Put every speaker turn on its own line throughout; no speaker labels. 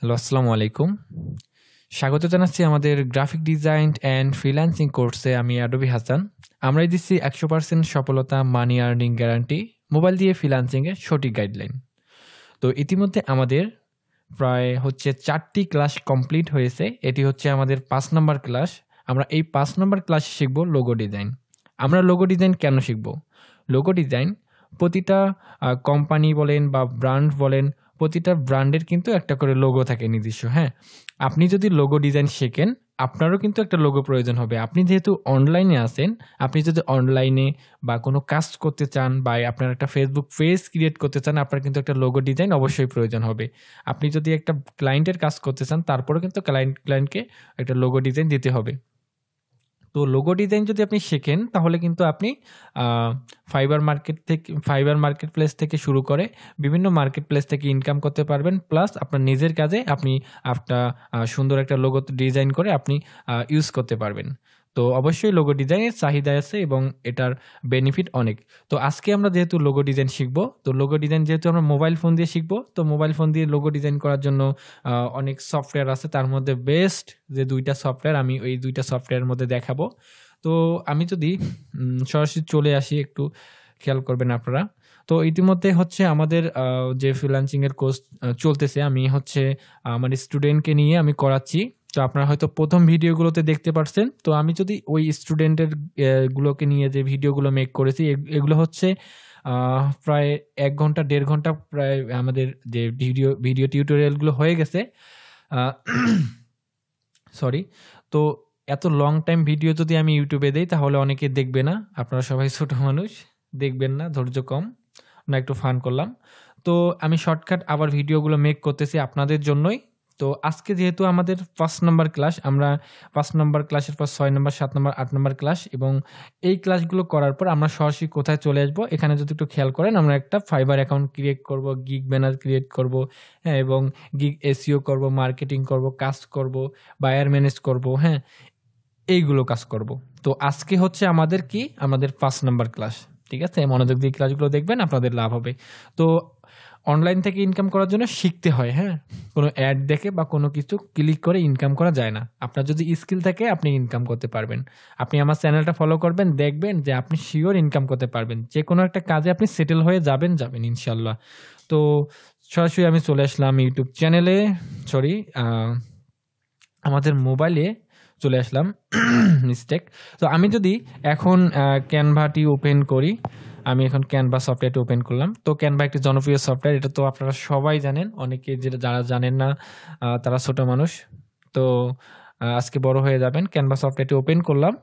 Hello, আসসালামু আলাইকুম। স্বাগত জানাচ্ছি আমাদের গ্রাফিক ডিজাইন অ্যান্ড ফ্রিল্যান্সিং কোর্সে। আমি অ্যাডোবি হাসান। আমরাই দিচ্ছি 100% সফলতা, মানি আর্নিং গ্যারান্টি, মোবাইল দিয়ে ফ্রিল্যান্সিংয়ের সঠিক গাইডলাইন। তো ইতিমধ্যে আমাদের প্রায় 4টি ক্লাস কমপ্লিট হয়েছে। এটি হচ্ছে আমাদের 5 নাম্বার ক্লাস। আমরা এই 5 নাম্বার ক্লাসে শিখব লোগো ডিজাইন। আমরা লোগো ডিজাইন কেন শিখব? লোগো ডিজাইন প্রতিটা কোম্পানি বলেন বা ব্র্যান্ড বলেন, প্রতিটা ব্র্যান্ডের কিন্তু একটা করে লোগো থাকে নিজস্ব, হ্যাঁ? আপনি যদি লোগো ডিজাইন শেখেন, আপনারও কিন্তু একটা লোগো প্রয়োজন হবে। আপনি যেহেতু অনলাইনে আছেন, আপনি যদি অনলাইনে বা কোনো কাজ করতে চান বা আপনার একটা ফেসবুক পেজ ক্রিয়েট করতে চান, আপনার কিন্তু একটা লোগো ডিজাইন অবশ্যই প্রয়োজন হবে। আপনি যদি একটা ক্লায়েন্টের কাজ করতে চান, তারপরেও কিন্তু ক্লায়েন্টকে একটা লোগো ডিজাইন দিতে হবে। তো লোগো ডিজাইন যদি আপনি শেখেন, তাহলে কিন্তু আপনি ফাইবার মার্কেট প্লেস থেকে শুরু করে বিভিন্ন মার্কেট প্লেস থেকে ইনকাম করতে পারবেন। প্লাস আপনার নিজের কাজে আপনি একটা সুন্দর একটা লোগো ডিজাইন করে আপনি ইউজ করতে পারবেন। তো অবশ্যই লোগো ডিজাইনের চাহিদা আছে এবং এটার বেনিফিট অনেক। তো আজকে আমরা যেহেতু লোগো ডিজাইন শিখবো, তো লোগো ডিজাইন যেহেতু আমরা মোবাইল ফোন দিয়ে শিখবো, তো মোবাইল ফোন দিয়ে লোগো ডিজাইন করার জন্য অনেক সফটওয়্যার আছে। তার মধ্যে বেস্ট যে ২টা সফটওয়্যার আমি ওই ২টা সফটওয়্যারের মধ্যে দেখাবো। তো আমি যদি সরাসরি চলে আসি, একটু খেয়াল করবেন আপনারা। তো ইতিমধ্যে হচ্ছে আমাদের যে ফ্রিল্যান্সিং এর কোর্স চলতেছে, আমি হচ্ছে আমার স্টুডেন্টকে নিয়ে আমি করাচ্ছি। তো আপনারা হয়তো ১ম ভিডিওগুলোতে দেখতে পারছেন। তো আমি যদি ওই স্টুডেন্টের গুলোকে নিয়ে যে ভিডিওগুলো মেক করেছি, এগুলো হচ্ছে প্রায় ১ ঘন্টা ১.৫ ঘন্টা প্রায় আমাদের যে ভিডিও টিউটোরিয়ালগুলো হয়ে গেছে। আ সরি। তো এত লং টাইম ভিডিও যদি আমি ইউটিউবে দেই, তাহলে অনেকে দেখবে না। আপনারা সবাই ছোট মানুষ, দেখবেন না, ধৈর্য কম। না, একটু ফান করলাম। তো আমি শর্টকাট আবার ভিডিওগুলো মেক করতেছি আপনাদের জন্যই। তো আজকে যেহেতু আমাদের 1st নাম্বার ক্লাস, আমরা 1st নাম্বার ক্লাসের পর ৬ নাম্বার, ৭ নাম্বার, ৮ নাম্বার ক্লাস, এবং এই ক্লাসগুলো করার পর আমরা সরাসরি কোথায় চলে আসবো, এখানে যদি একটু খেয়াল করেন, আমরা একটা ফাইবার অ্যাকাউন্ট ক্রিয়েট করব, গিগ ব্যানার ক্রিয়েট করব, হ্যাঁ? এবং গিগ এসইও করব, মার্কেটিং করব, কাজ করব, বায়ার ম্যানেজ করব, হ্যাঁ? এইগুলো কাজ করব। তো আজকে হচ্ছে আমাদের কি? আমাদের 1st নাম্বার ক্লাস। ঠিক আছে? মনোযোগ দিয়ে ক্লাসগুলো দেখবেন, আপনাদের লাভ হবে। তো অনলাইন থেকে ইনকাম করার জন্য শিখতে হয়, হ্যাঁ? কোনো অ্যাড দেখে বা কোনো কিছু ক্লিক করে ইনকাম করা যায় না। আপনার যদি স্কিল থাকে, আপনি ইনকাম করতে পারবেন। আপনি আমার চ্যানেলটা ফলো করবেন, দেখবেন যে আপনি সিওর ইনকাম করতে পারবেন। যেকোনো একটা কাজে আপনি সেটেল হয়ে যাবেন ইনশাআল্লাহ। তো সরাসরি আমি চলে আসলাম ইউটিউব চ্যানেলে, সরি, আমাদের মোবাইলে চলে আসলাম। মিস্টেক। তো আমি যদি এখন ক্যানভাটি ওপেন করি, আমি এখন ক্যানভা সফটওয়্যারটি ওপেন করলাম। তো ক্যানভা একটি জনপ্রিয় সফটওয়্যার। এটা তো আপনারা সবাই জানেন। অনেকে যারা জানেন না, তারা ছোট মানুষ। তো আজকে বড় হয়ে যাবেন। ক্যানভা সফটওয়্যারটি ওপেন করলাম।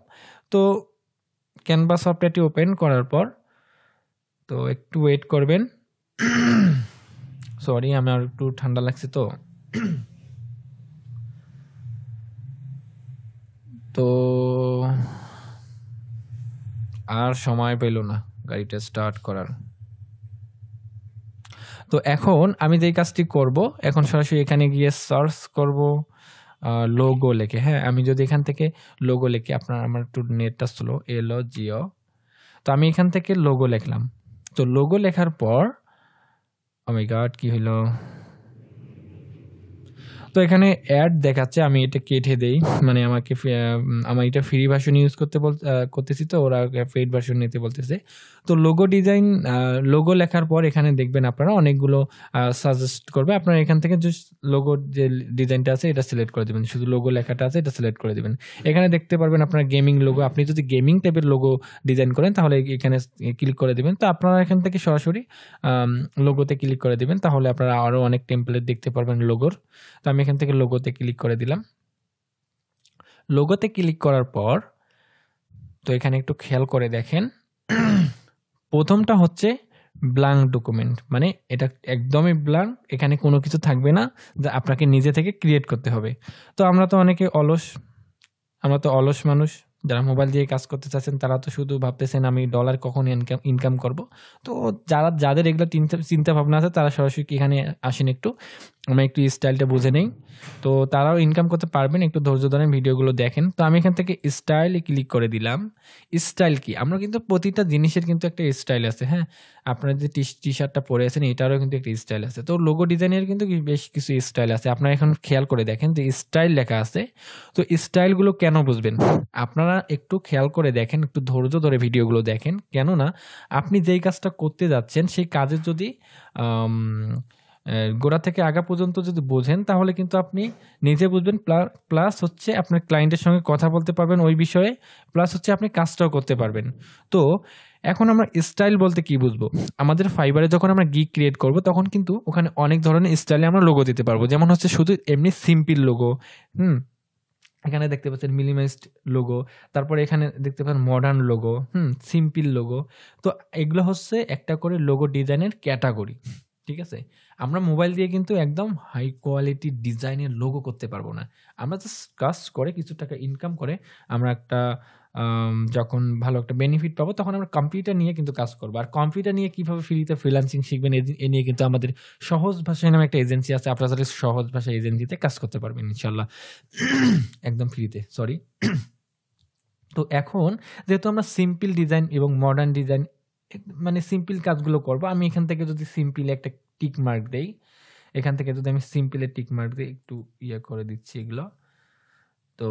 তো ক্যানভা সফটওয়্যারটি ওপেন করার পর, তো একটু ওয়েট করবেন। সরি, আমার একটু ঠান্ডা লাগছে তো। তো আর সময় পেল না গাড়িটা স্টার্ট করার। তো এখন আমি যেই কাজটি করব, এখন সরাসরি এখানে গিয়ে সার্চ করব লোগো লিখে, হ্যাঁ? আমি যদি এখান থেকে লোগো লিখি, আমার একটু নেটটা স্লো, LOGO। তো আমি এখান থেকে লোগো লিখলাম। তো লোগো লেখার পর, ও মাই গড, কি হইলো? তো এখানে অ্যাড দেখাচ্ছে, আমি এটা কেটে দেই। মানে আমার এটা ফ্রি ভার্সন ইউজ করতেছি, তো ওরা পেইড ভার্সন নিতে বলতেছে। তো লোগো ডিজাইন, লোগো লেখার পর এখানে দেখবেন আপনারা অনেকগুলো সাজেস্ট করবে। আপনারা এখান থেকে জাস্ট লোগোর যে ডিজাইনটা আছে এটা সিলেক্ট করে দিবেন। শুধু লোগো লেখাটা আছে এটা সিলেক্ট করে দিবেন। এখানে দেখতে পারবেন আপনার গেমিং লোগো। আপনি যদি গেমিং টাইপের লোগো ডিজাইন করেন, তাহলে এখানে ক্লিক করে দিবেন। তো আপনারা এখান থেকে সরাসরি লোগোতে ক্লিক করে দিবেন। তাহলে আপনারা আরো অনেক টেমপ্লেট দেখতে পারবেন লোগোর। তো আমি এখান থেকে লোগোতে ক্লিক করে দিলাম। লোগোতে ক্লিক করার পর, তো এখানে একটু খেয়াল করে দেখেন, প্রথমটা হচ্ছে ব্ল্যাঙ্ক ডকুমেন্ট, মানে এটা একদমই ব্ল্যাঙ্ক। এখানে কোনো কিছু থাকবে না, যা আপনাকে নিজে থেকে ক্রিয়েট করতে হবে। তো আমরা তো অলস মানুষ। যারা মোবাইল দিয়ে কাজ করতে চাচ্ছেন, তারা তো শুধু ভাবতেছেন আমি ডলার কখন ইনকাম করব। তো যাদের এগুলো চিন্তা ভাবনা আছে, তারা সরাসরি এখানে আসেন একটু। আমরা একটু স্টাইলটা বুঝে নেই। তো তারাও ইনকাম করতে পারবেন, একটু ধৈর্য ধরে ভিডিওগুলো দেখেন। তো আমি এখান থেকে স্টাইলে ক্লিক করে দিলাম। স্টাইল কি? আমরা কিন্তু প্রতিটা জিনিসের কিন্তু একটা স্টাইল আছে, হ্যাঁ? আপনারা যে টি-শার্টটা পরে আছেন এটারও কিন্তু একটা স্টাইল আছে। তো লোগো ডিজাইনের কিন্তু বেশ কিছু স্টাইল আছে। আপনারা এখন খেয়াল করে দেখেন যে স্টাইল লেখা আছে। তো স্টাইলগুলো কেন বুঝবেন? আপনারা একটু খেয়াল করে দেখেন, একটু ধৈর্য ধরে ভিডিওগুলো দেখেন। কেননা আপনি যেই কাজটা করতে যাচ্ছেন সেই কাজের যদি আম গোড়া থেকে আগা পর্যন্ত যদি বোঝেন তাহলে কিন্তু আপনি নিজে বুঝবেন, প্লাস হচ্ছে আপনার ক্লায়েন্টের সঙ্গে কথা বলতে পারবেন ওই বিষয়ে, প্লাস হচ্ছে আপনি কাজটাও করতে পারবেন। তো এখন আমরা স্টাইল বলতে কি বুঝবো? আমাদের ফাইবারে যখন আমরা গিগ ক্রিয়েট করব তখন কিন্তু ওখানে অনেক ধরনের স্টাইলে আমরা লোগো দিতে পারবো। যেমন হচ্ছে শুধু এমনি সিম্পল লোগো, হুম? এখানে দেখতে পাচ্ছেন মিনিমালিস্ট লোগো, তারপরে এখানে দেখতে পাচ্ছেন মডার্ন লোগো, সিম্পল লোগো। তো এগুলো হচ্ছে একটা করে লোগো ডিজাইনের ক্যাটাগরি। ঠিক আছে? আমরা মোবাইল দিয়ে কিন্তু একদম হাই কোয়ালিটি ডিজাইনের লোগো করতে পারবো না। আমরা জাস্ট কাজ করে কিছু টাকা ইনকাম করে আমরা একটা যখন ভালো একটা বেনিফিট পাবো তখন আমরা কম্পিউটার নিয়ে কিন্তু কাজ করবো। আর কম্পিউটার নিয়ে কিভাবে ফ্রিতে ফ্রিল্যান্সিং শিখবেন এ নিয়ে কিন্তু আমাদের সহজ ভাষায় নামে একটা এজেন্সি আছে। আপনারা তাহলে সহজ ভাষায় এজেন্সিতে কাজ করতে পারবেন ইনশাআল্লাহ। একদম ফ্রিতে, সরি। তো এখন যেহেতু আমরা সিম্পল ডিজাইন এবং মডার্ন ডিজাইন মানে সিম্পল কাজগুলো করব, আমি এখান থেকে যদি সিম্পল একটা টিক মার্ক দেই, এখান থেকে যদি আমি সিম্পলের টিক মার্ক দিই, একটু ইয়ে করে দিচ্ছি এগুলো। তো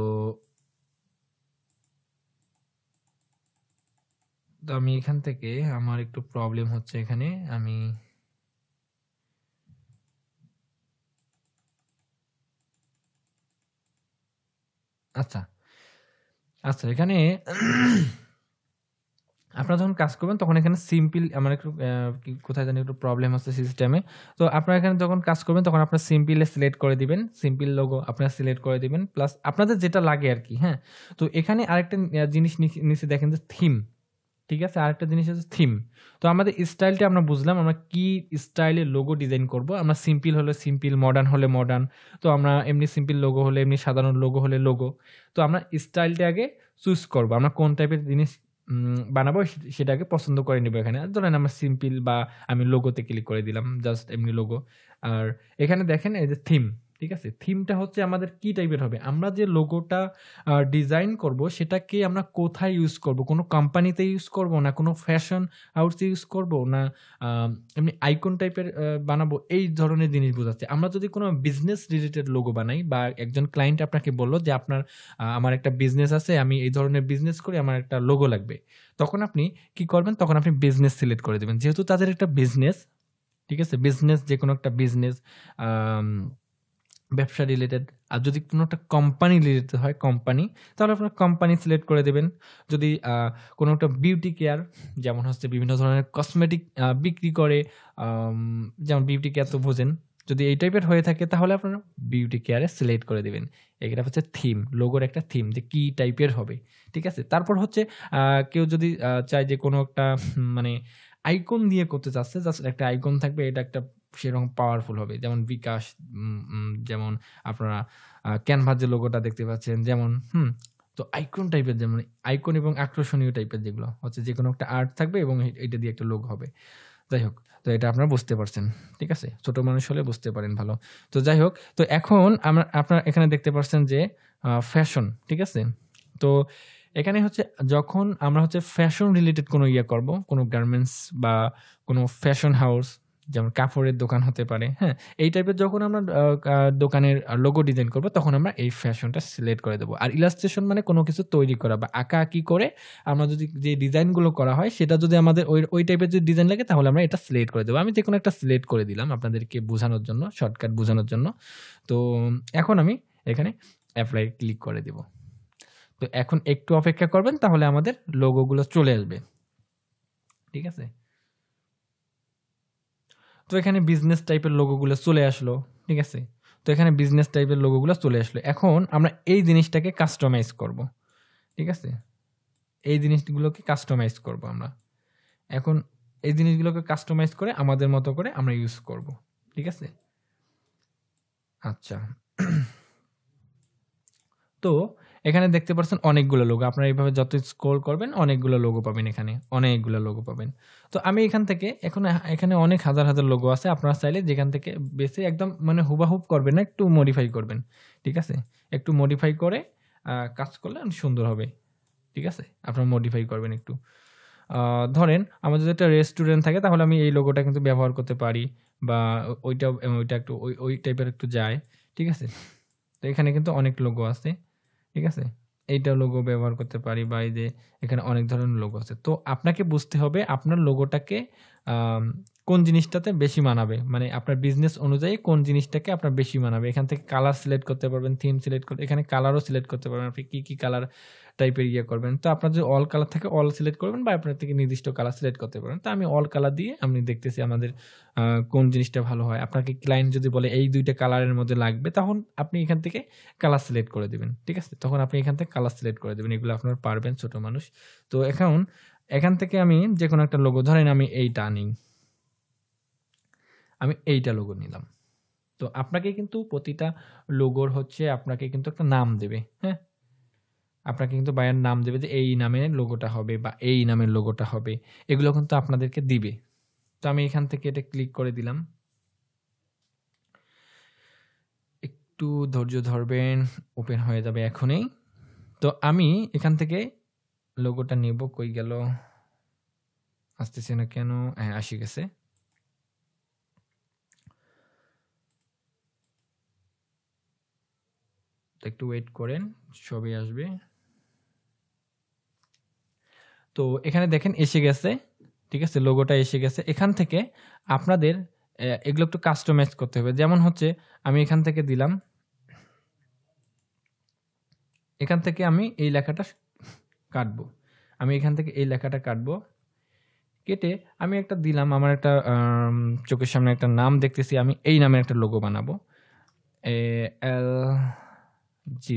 আমি এখান থেকে আমার একটু প্রবলেম হচ্ছে এখানে, আমি আচ্ছা আচ্ছা এখানে আপনারা যখন কাজ করবেন তখন এখানে সিম্পল আমার একটু কোথায় জানি একটু প্রবলেম হচ্ছে সিস্টেমে। তো আপনারা এখানে যখন কাজ করবেন তখন আপনারা সিম্পলে সিলেক্ট করে দিবেন, সিম্পল লোগো আপনারা সিলেক্ট করে দিবেন, প্লাস আপনাদের যেটা লাগে আর কি, হ্যাঁ? তো এখানে আরেকটা জিনিস নিচে দেখেন যে থিম, ঠিক আছে? আরেকটা জিনিস হচ্ছে থিম। তো আমাদের স্টাইলটা আমরা বুঝলাম, আমরা কি স্টাইলে লোগো ডিজাইন করব। আমরা সিম্পল হলে সিম্পল, মডার্ন হলে মডার্ন। তো আমরা এমনি সিম্পল লোগো হলে এমনি, সাধারণ লোগো হলে লোগো। তো আমরা স্টাইলটা আগে চুজ করব। আমরা কোন টাইপের জিনিস বানাবো সেটা আগে পছন্দ করে নিব এখানে। ধরেন আমরা সিম্পল বা আমি লোগোতে ক্লিক করে দিলাম, জাস্ট এমনি লোগো। আর এখানে দেখেন এই যে থিম, ঠিক আছে? থিমটা হচ্ছে আমাদের কি টাইপের হবে? আমরা যে লোগোটা ডিজাইন করব সেটাকে আমরা কোথায় ইউজ করব? কোনো কোম্পানিতে ইউজ করব, না কোনো ফ্যাশন হাউসে ইউজ করব, না এমনি আইকন টাইপের বানাবো, এই ধরনের জিনিস বোঝাচ্ছে। আমরা যদি কোনো বিজনেস রিলেটেড লোগো বানাই বা একজন ক্লায়েন্ট আপনাকে বলল যে আমার একটা বিজনেস আছে, আমি এই ধরনের বিজনেস করি, আমার একটা লোগো লাগবে। তখন আপনি কি করবেন? তখন আপনি বিজনেস সিলেক্ট করে দিবেন। যেহেতু তাদের একটা বিজনেস, ঠিক আছে? বিজনেস, যেকোনো একটা বিজনেস, আম ব্যবসা রিলেটেড। আর যদি কোনো একটা কোম্পানি রিলেটেড হয়, কোম্পানি, তাহলে আপনার কোম্পানি সিলেক্ট করে দেবেন। যদি কোনো একটা বিউটি কেয়ার, যেমন হচ্ছে বিভিন্ন ধরনের কসমেটিক বিক্রি করে, যেমন বিউটি কেয়ার তো বোঝেন। যদি এই টাইপের হয়ে থাকে তাহলে আপনারা বিউটি কেয়ারে সিলেক্ট করে দিবেন। এটা হচ্ছে থিম, লোগোর একটা থিম যে কি টাইপের হবে, ঠিক আছে? তারপর হচ্ছে কেউ যদি চায় যে কোনো একটা মানে আইকন দিয়ে করতে চাচ্ছে, জাস্ট একটা আইকন থাকবে, এটা একটা সেরকম পাওয়ারফুল হবে। যেমন বিকাশ, যেমন আপনারা ক্যানভার যে লোগোটা দেখতে পাচ্ছেন, যেমন তো আইকন টাইপের, যেমন আইকন এবং আকর্ষণীয় টাইপের যেগুলো হচ্ছে, যেকোনো একটা আর্ট থাকবে এবং এটা দিয়ে একটা লোগো হবে। যাই হোক, তো এটা আপনারা বুঝতে পারছেন, ঠিক আছে? ছোট মানুষ হলে বুঝতে পারেন ভালো। তো যাই হোক, তো এখন আপনারা এখানে দেখতে পাচ্ছেন যে ফ্যাশন, ঠিক আছে? তো এখানে হচ্ছে যখন আমরা হচ্ছে ফ্যাশন রিলেটেড কোনো ইয়ে করব, কোনো গার্মেন্টস বা কোনো ফ্যাশন হাউস, যেমন কাপড়ের দোকান হতে পারে, হ্যাঁ? এই টাইপের যখন আমরা দোকানের লোগো ডিজাইন করব তখন আমরা এই ফ্যাশনটা সিলেক্ট করে দেব। আর ইলাস্ট্রেশন মানে কোনো কিছু তৈরি করা বা আঁকাআঁকি করে আমরা যদি যে ডিজাইনগুলো করা হয় সেটা যদি আমাদের ওই টাইপের যদি ডিজাইন লাগে তাহলে আমরা এটা সিলেক্ট করে দেব। আমি যেকোনো একটা সিলেক্ট করে দিলাম আপনাদেরকে বোঝানোর জন্য, শর্টকাট বোঝানোর জন্য। তো এখন আমি এখানে এপ্লাই ক্লিক করে দেব। তো এখন একটু অপেক্ষা করবেন তাহলে আমাদের লোগোগুলো চলে আসবে, ঠিক আছে? তো এখানে বিজনেস টাইপের লোগোগুলো চলে আসলো, ঠিক আছে? তো এখানে বিজনেস টাইপের লোগোগুলো চলে আসলো। এখন আমরা এই জিনিসটাকে কাস্টমাইজ করব, ঠিক আছে? এই জিনিসগুলোকে কাস্টমাইজ করব আমরা। এখন এই জিনিসগুলোকে কাস্টমাইজ করে আমাদের মতো করে আমরা ইউজ করব, ঠিক আছে? আচ্ছা। তো এখানে দেখতে পাচ্ছেন অনেকগুলো লোগো। আপনারা এইভাবে যত স্ক্রল করবেন অনেকগুলো লোগো পাবেন এখানে। অনেকগুলো লোগো পাবেন। তো আমি এখান থেকে এখানে অনেক হাজার, হাজার লোগো আছে। আপনারা চাইলে যেখান থেকে বেছে একদম মানে হুবাহুব করবেন না, একটু মডিফাই করবেন। ঠিক আছে? একটু মডিফাই করে কাজ করলে সুন্দর হবে। ঠিক আছে? আপনারা মডিফাই করবেন একটু। ধরেন আমার যদি একটা রেস্টুরেন্ট থাকে তাহলে আমি এই লোগোটা কিন্তু ব্যবহার করতে পারি বা ওইটা একটু ওই টাইপের একটু যায়। ঠিক আছে? তো এখানে কিন্তু অনেক লোগো আছে। ঠিক আছে? এইটা লোগো ব্যবহার করতে পারি বা এই যে এখানে অনেক ধরনের লোগো আছে। তো আপনাকে বুঝতে হবে আপনার লোগোটাকে আম কোন জিনিসটাতে বেশি মানাবে। মানে আপনার বিজনেস অনুযায়ী কোন জিনিসটাকে আপনার বেশি মানাবে। এখান থেকে কালার সিলেক্ট করতে পারবেন, থিম সিলেক্ট করতে এখানে কালারও সিলেক্ট করতে পারবেন। আপনি কি কালার টাইপের করবেন। তো আপনার যদি অল কালার থাকে অল সিলেক্ট করবেন বা আপনার থেকে নির্দিষ্ট কালার সিলেক্ট করতে পারেন। তো আমি অল কালার দিয়ে আমি দেখতেছি আমাদের কোন জিনিসটা ভালো হয়। আপনাকে ক্লায়েন্ট যদি বলে এই ২ টা কালারের মধ্যে লাগবে তখন আপনি এখান থেকে কালার সিলেক্ট করে দিবেন। ঠিক আছে? তখন আপনি এখান থেকে কালার সিলেক্ট করে দিবেন। এগুলো আপনারা পারবেন ছোট মানুষ। তো এখান থেকে আমি যেকোনো একটা লোগো ধরেন আমি এইটা নিই। আমি এইটা লোগো নিলাম। তো আপনাকে কিন্তু প্রতিটা লোগোর আপনাকে কিন্তু একটা নাম দেবে। হ্যাঁ? আপনাকে কিন্তু বায়ার নাম দেবে যে এই নামের লোগোটা হবে বা এই নামের লোগোটা হবে। এগুলো কিন্তু আপনাদেরকে দিবে। তো আমি এখান থেকে এটা ক্লিক করে দিলাম। একটু ধৈর্য ধরবেন, ওপেন হয়ে যাবে এখনই। তো আমি এখান থেকে লোগোটা নেব, কই গেল? আসতেছে না কেন? হ্যাঁ, আসি গেছে। তো একটু ওয়েট করেন, সবই আসবে। তো এখানে দেখেন এসে গেছে। ঠিক আছে? লোগোটা এসে গেছে। এখান থেকে আপনাদের এগুলো একটু কাস্টমাইজ করতে হবে। যেমন আমি এখান থেকে দিলাম। এখান থেকে আমি এই লেখাটা কাটবো। আমি এখান থেকে এই লেখাটা কাটবো। কেটে আমি একটা দিলাম আমার একটা চোখের সামনে একটা নাম দেখতেছি। আমি এই নামের একটা লোগো বানাবো। ALG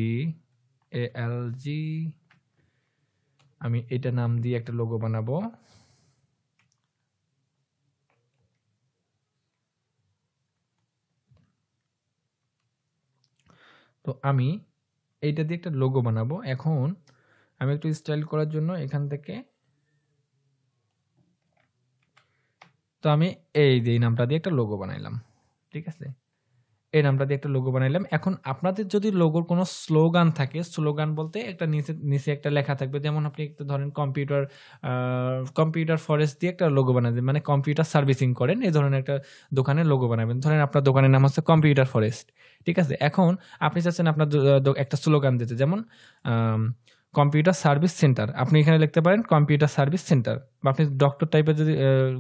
ALG আমি এটা নাম দিয়ে একটা লোগো বানাবো। তো আমি এইটা দিয়ে একটা লোগো বানাবো। এখন আমি একটু স্টাইল করার জন্য এখান থেকে তো আমি এই নামটা দিয়ে একটা লোগো বানাইলাম। ঠিক আছে? এই নামটা দিয়ে একটা লোগো বানাইলাম। এখন আপনাদের যদি লোগোর কোনো স্লোগান থাকে, স্লোগান বলতে একটা নিচে একটা লেখা থাকবে। যেমন আপনি একটু ধরেন কম্পিউটার ফরেস্ট দিয়ে একটা লোগো বানাবেন। মানে কম্পিউটার সার্ভিসিং করেন, এই ধরনের একটা দোকানের লোগো বানাবেন। ধরেন আপনার দোকানের নাম হচ্ছে কম্পিউটার ফরেস্ট। ঠিক আছে? এখন আপনি চাচ্ছেন আপনার একটা স্লোগান দিতে। যেমন আম কম্পিউটার সার্ভিস সেন্টার। আপনি এখানে লিখতে পারেন কম্পিউটার সার্ভিস সেন্টার বা আপনি ডক্টর টাইপের যদি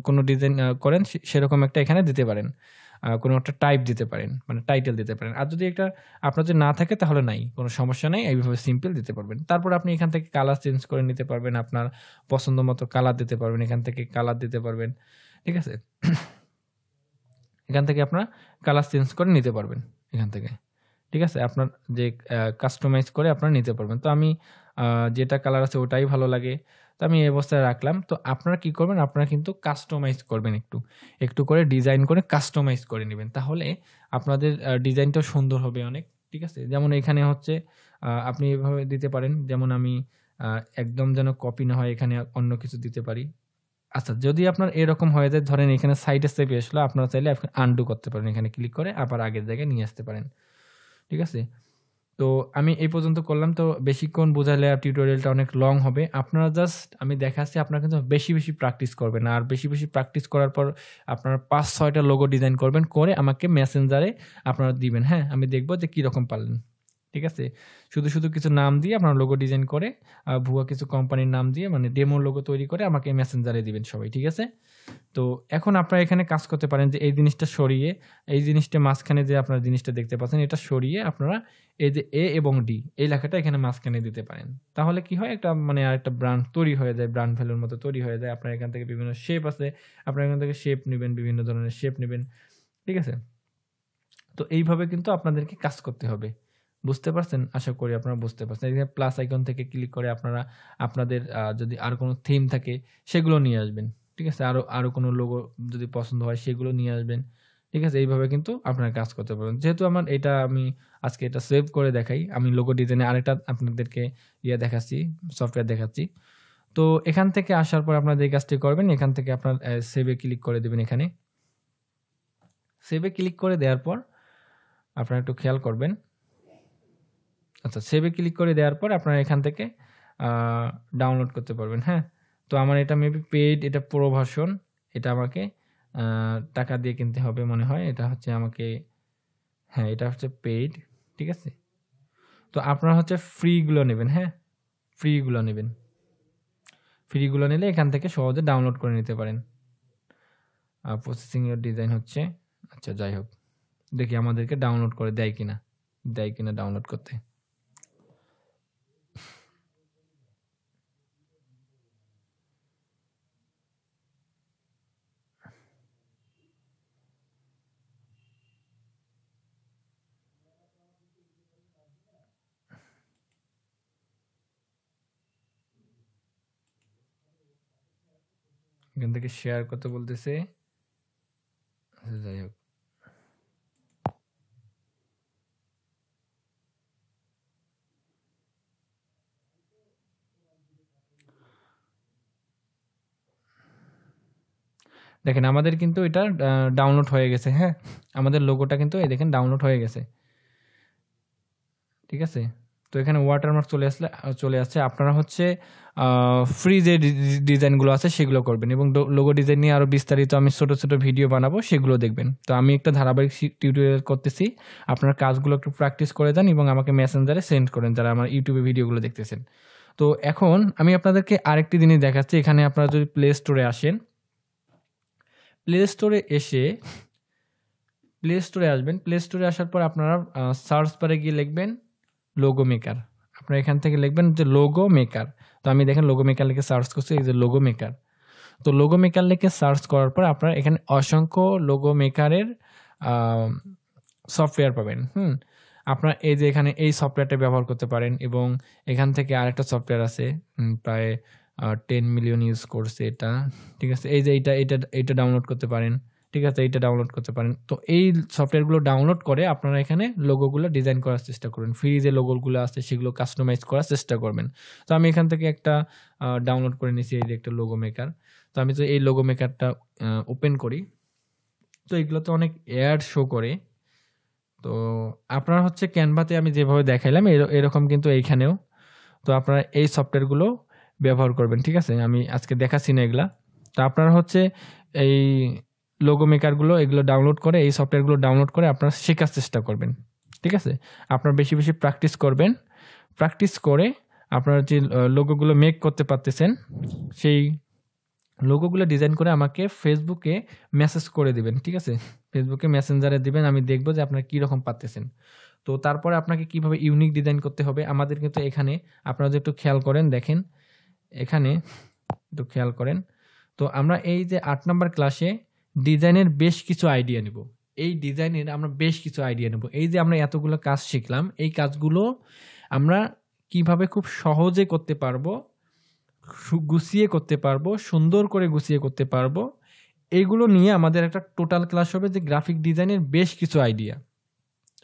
কোনো ডিজাইন করেন সেরকম একটা এখানে দিতে পারেন। কোনো একটা টাইপ দিতে পারেন, মানে টাইটেল দিতে পারেন। আর যদি আপনার যদি না থাকে তাহলে নাই, কোনো সমস্যা নাই। এইভাবে সিম্পল দিতে পারবেন। তারপর আপনি এখান থেকে কালার চেঞ্জ করে নিতে পারবেন। আপনার পছন্দ মতো কালার দিতে পারবেন। এখান থেকে কালার দিতে পারবেন। ঠিক আছে? এখান থেকে আপনারা কালার চেঞ্জ করে নিতে পারবেন এখান থেকে। ঠিক আছে? আপনার যে কাস্টমাইজ করে আপনারা নিতে পারবেন। তো আমি যেটা কালার আছে ওটাই ভালো লাগে। তো আমি এই অবস্থায় রাখলাম। তো আপনারা কি করবেন? আপনারা কিন্তু কাস্টমাইজ করবেন একটু। একটু করে ডিজাইন করে কাস্টমাইজ করে নিবেন। তাহলে আপনাদের ডিজাইনটাও সুন্দর হবে অনেক। ঠিক আছে? যেমন এখানে আপনি এভাবে দিতে পারেন। যেমন আমি একদম যেন কপি না হয় এখানে অন্য কিছু দিতে পারি। আচ্ছা, যদি আপনার এরকম হয়ে যায়, ধরেন এখানে সাইডে চেপে আসলো, আপনারা চাইলে আনডু করতে পারেন। এখানে ক্লিক করে আবার আগের জায়গায় নিয়ে আসতে পারেন। ঠিক আছে? তো আমি এই পর্যন্ত করলাম। তো বেশিক্ষণ বোঝালে টিউটোরিয়ালটা অনেক লং হবে। আপনারা জাস্ট আমি দেখাচ্ছি, আপনারা কিন্তু বেশি, বেশি প্র্যাকটিস করবেন। আর বেশি, বেশি প্র্যাকটিস করার পর আপনারা ৫-৬ টা লোগো ডিজাইন করবেন। করে আমাকে মেসেঞ্জারে আপনারা দিবেন। হ্যাঁ? আমি দেখব যে কিরকম পারলেন। ঠিক আছে? শুধু কিছু নাম দিয়ে আপনারা লোগো ডিজাইন করে ভুয়া কিছু কোম্পানির নাম দিয়ে মানে ডেমো লোগো তৈরি করে আমাকে মেসেঞ্জারে দিবেন সবাই। ঠিক আছে? তো এখন আপনারা এখানে কাজ করতে পারেন যে এই জিনিসটা সরিয়ে, এই জিনিসটা মাঝখানে যে আপনারা জিনিসটা দেখতে পাচ্ছেন এটা সরিয়ে আপনারা এই যে এ এবং ডি এই লেখাটা এখানে মাঝখানে দিতে পারেন। তাহলে কি হয়? একটা মানে আরেকটা ব্র্যান্ড তৈরি হয়ে যায়, ব্র্যান্ড ভ্যালুর মতো তৈরি হয়ে যায়। আপনার এখান থেকে বিভিন্ন শেপ আছে। আপনারা এখান থেকে শেপ নিবেন, বিভিন্ন ধরনের শেপ নিবেন। ঠিক আছে? তো এইভাবে কিন্তু আপনাদেরকে কাজ করতে হবে। বুঝতে পারছেন? আশা করি আপনারা বুঝতে পারছেন। এখানে প্লাস আইকন থেকে ক্লিক করে আপনারা আপনাদের যদি আর কোনো থিম থাকে সেগুলো নিয়ে আসবেন। ঠিক আছে? আরো কোনো লোগো যদি পছন্দ হয় সেগুলো নিয়ে আসবেন। ঠিক আছে? এইভাবে কিন্তু আপনারা কাজ করতে পারবেন। যেহেতু আমার এটা আমি আজকে এটা সেভ করে দেখাই। আমি লোগো ডিজাইনে আরেকটা আপনাদেরকে দেখাচ্ছি, সফটওয়্যার দেখাচ্ছি। তো এখান থেকে আসার পর আপনারা যে কাজটি করবেন, এখান থেকে আপনার সেভে ক্লিক করে দিবেন এখানে। সেভে ক্লিক করে দেওয়ার পর আপনারা একটু খেয়াল করবেন। আচ্ছা, সেভে ক্লিক করে দেওয়ার পর আপনারা এখান থেকে ডাউনলোড করতে পারবেন, হ্যাঁ? তো আমার এটা মেবি পেইড, এটা প্রো ভার্সন। এটা আমাকে টাকা দিয়ে কিনতে হবে মনে হয়। এটা হচ্ছে আমাকে, হ্যাঁ, এটা হচ্ছে পেইড, ঠিক আছে? তো আপনারা হচ্ছে ফ্রিগুলো নেবেন, হ্যাঁ? ফ্রিগুলো নেবেন। ফ্রিগুলো নিলে এখান থেকে সহজে ডাউনলোড করে নিতে পারেন। প্রসেসিং এর ডিজাইন হচ্ছে, আচ্ছা যাই হোক, দেখি আমাদেরকে ডাউনলোড করে দেয় কিনা ডাউনলোড করতে। এখান থেকে শেয়ার করতে বলতেছে, আচ্ছা যাই হোক। দেখেন আমাদের কিন্তু এটা ডাউনলোড হয়ে গেছে, হ্যাঁ? আমাদের লোগোটা কিন্তু এই দেখেন ডাউনলোড হয়ে গেছে, ঠিক আছে? তো এখানে ওয়াটারমার্ক চলে আসছে। আপনারা হচ্ছে ফ্রি যে ডিজাইনগুলো আছে সেগুলো করবেন, এবং লোগো ডিজাইন নিয়ে আরও বিস্তারিত আমি ছোট ছোট ভিডিও বানাবো, সেগুলো দেখবেন। তো আমি একটা ধারাবাহিক টিউটোরিয়াল করতেছি, আপনার কাজগুলো একটু প্র্যাকটিস করে দেন এবং আমাকে মেসেঞ্জারে সেন্ড করেন যারা আমার ইউটিউবে ভিডিওগুলো দেখতেছেন। তো এখন আমি আপনাদেরকে আরেকটি জিনিস দেখাচ্ছি। এখানে আপনারা যদি প্লে স্টোরে আসেন, প্লে স্টোরে আসবেন। প্লে স্টোরে আসার পর আপনারা সার্চ বারে গিয়ে লিখবেন লোগো মেকার। আপনারা এখান থেকে লিখবেন যে লোগো মেকার। তো আমি দেখেন লোগো মেকার লিখে সার্চ করছি, এই যে লোগো মেকার। তো লোগো মেকার লিখে সার্চ করার পর আপনারা এখানে অসংখ্য লোগো মেকারের সফটওয়্যার পাবেন। আপনারা এই যে এখানে এই সফটওয়্যারটা ব্যবহার করতে পারেন, এবং এখান থেকে আরেকটা সফটওয়্যার আছে, প্রায় 10 মিলিয়ন ইউজ করছে এটা, ঠিক আছে? এই যে এইটা ডাউনলোড করতে পারেন, ঠিক আছে? এইটা ডাউনলোড করতে পারেন। তো এই সফটওয়্যারগুলো ডাউনলোড করে আপনারা এখানে লোগোগুলো ডিজাইন করার চেষ্টা করবেন। ফ্রি যে লোগোগুলো আছে সেগুলো কাস্টমাইজ করার চেষ্টা করবেন। তো আমি এখান থেকে একটা ডাউনলোড করে নিয়েছি, এই যে একটা লোগো মেকার। তো আমি তো এই লোগো মেকারটা ওপেন করি, তো এগুলোতে অনেক অ্যাড শো করে। তো আপনারা হচ্ছে ক্যানভাতে আমি যেভাবে দেখাইলাম এরকম কিন্তু এইখানেও। তো আপনারা এই সফটওয়্যারগুলো ব্যবহার করবেন, ঠিক আছে? আমি আজকে দেখাচ্ছি না এগুলা। তো আপনারা হচ্ছে এই লোগো মেকারগুলো এগুলো ডাউনলোড করে, এই সফটওয়্যারগুলো ডাউনলোড করে আপনারা শেখার চেষ্টা করবেন, ঠিক আছে? আপনারা বেশি বেশি প্র্যাকটিস করবেন। প্র্যাকটিস করে আপনারা যে লোগোগুলো মেক করতে পারতেছেন, সেই লোগোগুলো ডিজাইন করে আমাকে ফেসবুকে মেসেজ করে দিবেন, ঠিক আছে? ফেসবুকে মেসেঞ্জারে দিবেন, আমি দেখব যে আপনারা কীরকম পারতেছেন। তো তারপরে আপনাকে কিভাবে ইউনিক ডিজাইন করতে হবে আমাদের কিন্তু এখানে, আপনারা যদি একটু খেয়াল করেন, দেখেন এখানে একটু খেয়াল করেন। তো আমরা এই যে 8 নাম্বার ক্লাসে ডিজাইনের বেশ কিছু আইডিয়া নেব। এই ডিজাইনের আমরা বেশ কিছু আইডিয়া নেব। এই যে আমরা এতগুলো কাজ শিখলাম, এই কাজগুলো আমরা কিভাবে খুব সহজে করতে পারবো, গুছিয়ে করতে পারবো, সুন্দর করে গুছিয়ে করতে পারবো, এইগুলো নিয়ে আমাদের একটা টোটাল ক্লাস হবে যে গ্রাফিক ডিজাইনের বেশ কিছু আইডিয়া।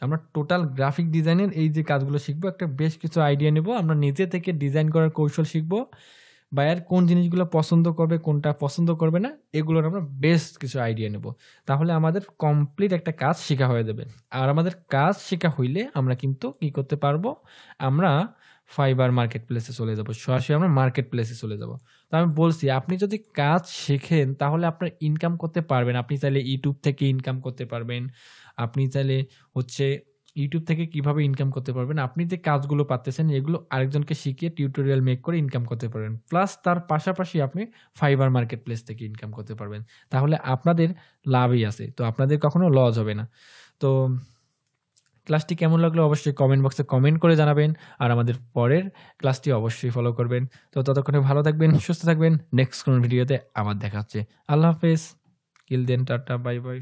আমরা টোটাল গ্রাফিক ডিজাইনের এই যে কাজগুলো শিখবো, একটা বেশ কিছু আইডিয়া নেব, আমরা নিজে থেকে ডিজাইন করার কৌশল শিখবো, বায়ার কোন জিনিসগুলো পছন্দ করবে, কোনটা পছন্দ করবে না, এগুলোর আমরা বেশ কিছু আইডিয়া নেব। তাহলে আমাদের কমপ্লিট একটা কাজ শেখা হয়ে যাবে। আর আমাদের কাজ শেখা হইলে আমরা কিন্তু কি করতে পারবো, আমরা ফাইবার মার্কেট প্লেসে চলে যাব, সরাসরি আমরা মার্কেট প্লেসে চলে যাব। তো আমি বলছি আপনি যদি কাজ শেখেন তাহলে আপনার ইনকাম করতে পারবেন। আপনি চাইলে ইউটিউব থেকে ইনকাম করতে পারবেন, আপনি চাইলে হচ্ছে ইউটিউব থেকে কিভাবে ইনকাম করতে পারবেন, আপনি যে কাজগুলো পাচ্ছেন এগুলো আরেকজনকে শিখিয়ে টিউটোরিয়াল মেক করে ইনকাম করতে পারবেন। প্লাস তার পাশাপাশি আপনি ফাইবার মার্কেট প্লেস থেকে ইনকাম করতে পারবেন। তাহলে আপনাদের লাভই আছে, তো আপনাদের কখনো লস হবে না। তো ক্লাসটি কেমন লাগলো অবশ্যই কমেন্ট বক্সে কমেন্ট করে জানাবেন, আর আমাদের পরের ক্লাসটি অবশ্যই ফলো করবেন। তো ততক্ষণে ভালো থাকবেন, সুস্থ থাকবেন। নেক্সট কোন ভিডিওতে আবার দেখা হচ্ছে। আল্লাহ হাফেজ, কিল দেন, টাটা, বাই বাই।